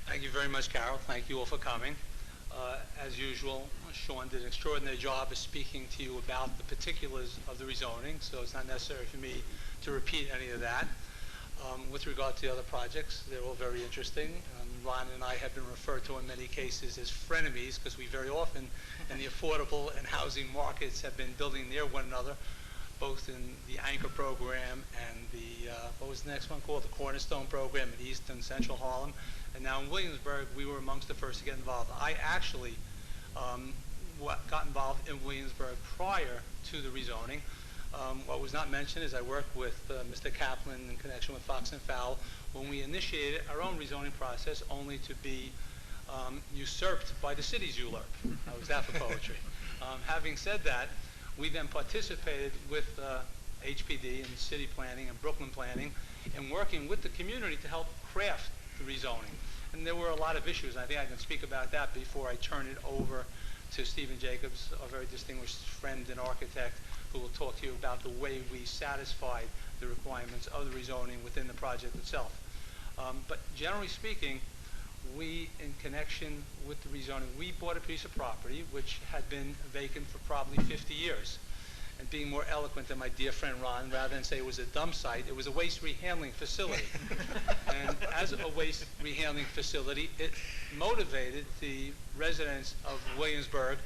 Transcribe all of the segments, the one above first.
Thank you very much, Carol. Thank you all for coming. As usual, Sean did an extraordinary job of speaking to you about the particulars of the rezoning, so it's not necessary for me to repeat any of that. With regard to the other projects, they're all very interesting. Ron and I have been referred to in many cases as frenemies because we very often in the affordable and housing markets have been building near one another, both in the Anchor program and the, what was the next one called? The Cornerstone program in East and Central Harlem. And now in Williamsburg, we were amongst the first to get involved. I actually got involved in Williamsburg prior to the rezoning. What was not mentioned is I worked with Mr. Kaplan in connection with Fox and Fowl when we initiated our own rezoning process, only to be usurped by the city's ULURP. How was that for poetry? Having said that, we then participated with HPD and city planning and Brooklyn planning in working with the community to help craft the rezoning. And there were a lot of issues. I think I can speak about that before I turn it over to Stephen Jacobs, a very distinguished friend and architect, who will talk to you about the way we satisfied the requirements of the rezoning within the project itself. But generally speaking, we, in connection with the rezoning, we bought a piece of property which had been vacant for probably 50 years. And being more eloquent than my dear friend Ron, rather than say it was a dump site, it was a waste rehandling facility. And as a waste rehandling facility, it motivated the residents of Williamsburg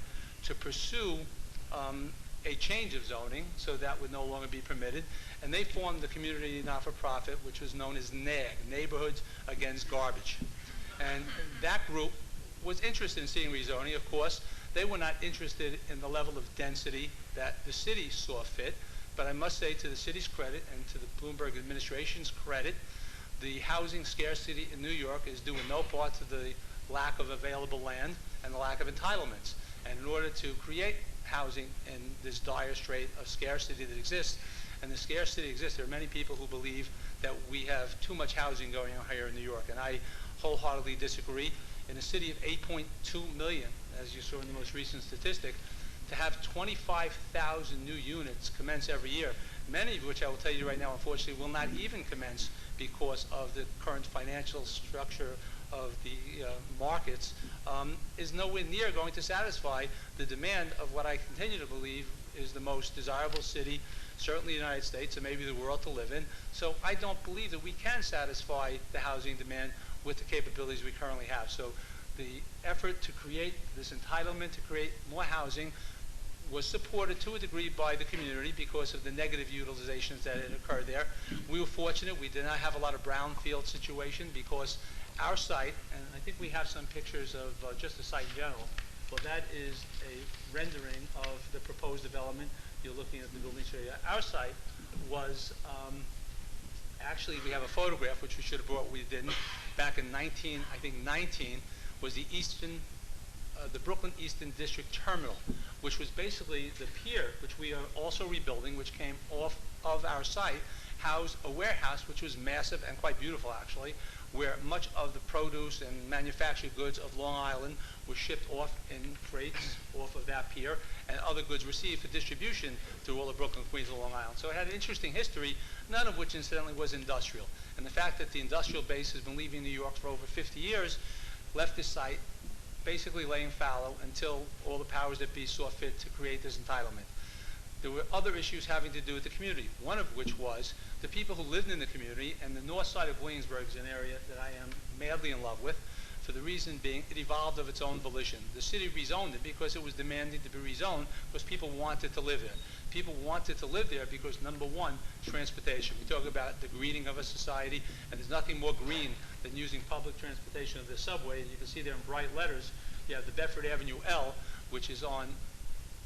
to pursue a change of zoning, so that would no longer be permitted. And they formed the community not-for-profit, which was known as NAG, Neighborhoods Against Garbage. And that group was interested in seeing rezoning. Of course, they were not interested in the level of density that the city saw fit. But I must say, to the city's credit and to the Bloomberg administration's credit, the housing scarcity in New York is due in no part to the lack of available land and the lack of entitlements. And in order to create housing in this dire strait of scarcity that exists, and the scarcity exists, there are many people who believe that we have too much housing going on here in New York, and I wholeheartedly disagree. In a city of 8.2 million, as you saw in the most recent statistic, to have 25,000 new units commence every year, many of which I will tell you right now, unfortunately, will not even commence because of the current financial structure of the markets, is nowhere near going to satisfy the demand of what I continue to believe is the most desirable city, certainly the United States and maybe the world, to live in. So I don't believe that we can satisfy the housing demand with the capabilities we currently have. So the effort to create this entitlement to create more housing was supported to a degree by the community because of the negative utilizations that had occurred there. We were fortunate. We did not have a lot of brownfield situation because our site, and I think we have some pictures of just the site in general. Well, that is a rendering of the proposed development. You're looking at the building area. Our site was, actually we have a photograph which we should have brought, we didn't. Back in 19, was the Brooklyn Eastern District Terminal, which was basically the pier, which we are also rebuilding, which came off of our site, housed a warehouse which was massive and quite beautiful actually, where much of the produce and manufactured goods of Long Island were shipped off in freights off of that pier, and other goods received for distribution through all of Brooklyn, Queens, and Long Island. So it had an interesting history, none of which incidentally was industrial. And the fact that the industrial base has been leaving New York for over 50 years left this site basically laying fallow until all the powers that be saw fit to create this entitlement. There were other issues having to do with the community, one of which was the people who lived in the community, and the north side of Williamsburg is an area that I am madly in love with, for the reason being it evolved of its own volition. The city rezoned it because it was demanding to be rezoned because people wanted to live there. People wanted to live there because, number one, transportation. We talk about the greening of a society, and there's nothing more green than using public transportation of the subway. And you can see there in bright letters, you have the Bedford Avenue L, which is on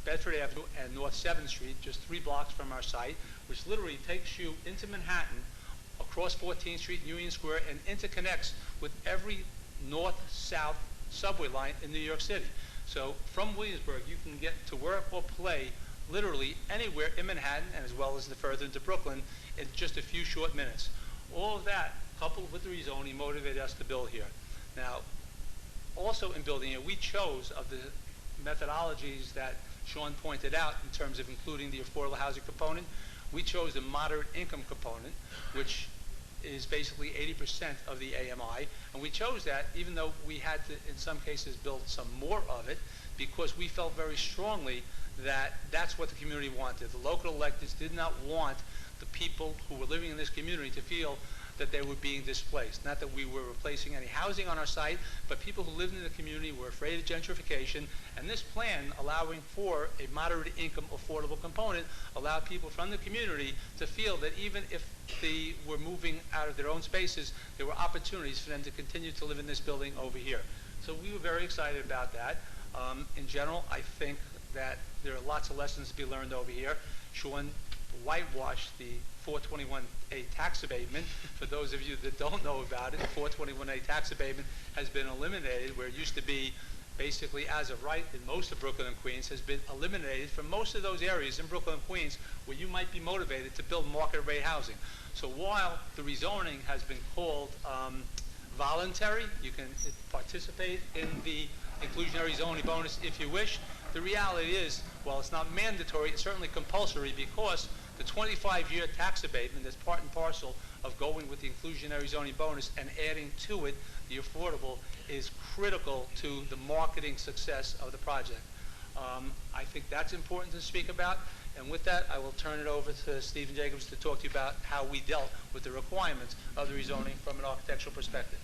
Bedford Avenue and North 7th Street, just 3 blocks from our site, which literally takes you into Manhattan, across 14th Street, Union Square, and interconnects with every north-south subway line in New York City. So from Williamsburg, you can get to work or play literally anywhere in Manhattan, and as well as the further into Brooklyn, in just a few short minutes. All of that, coupled with the rezoning, motivated us to build here. Now, also in building here, we chose of the methodologies that Sean pointed out in terms of including the affordable housing component, we chose the moderate income component, which is basically 80% of the AMI, and we chose that even though we had to, in some cases, build some more of it, because we felt very strongly that that's what the community wanted. The local electeds did not want the people who were living in this community to feel that they were being displaced. Not that we were replacing any housing on our site, but people who lived in the community were afraid of gentrification, and this plan, allowing for a moderate income affordable component, allowed people from the community to feel that even if they were moving out of their own spaces, there were opportunities for them to continue to live in this building over here. So we were very excited about that. In general, I think that there are lots of lessons to be learned over here. Sean whitewashed the 421A tax abatement. For those of you that don't know about it, the 421A tax abatement has been eliminated, where it used to be basically as of right in most of Brooklyn and Queens, has been eliminated from most of those areas in Brooklyn and Queens where you might be motivated to build market rate housing. So while the rezoning has been called voluntary, you can participate in the inclusionary zoning bonus if you wish. The reality is, while it's not mandatory, it's certainly compulsory, because the 25-year tax abatement is part and parcel of going with the inclusionary zoning bonus and adding to it the affordable is critical to the marketing success of the project. I think that's important to speak about, and with that I will turn it over to Stephen Jacobs to talk to you about how we dealt with the requirements of the rezoning from an architectural perspective.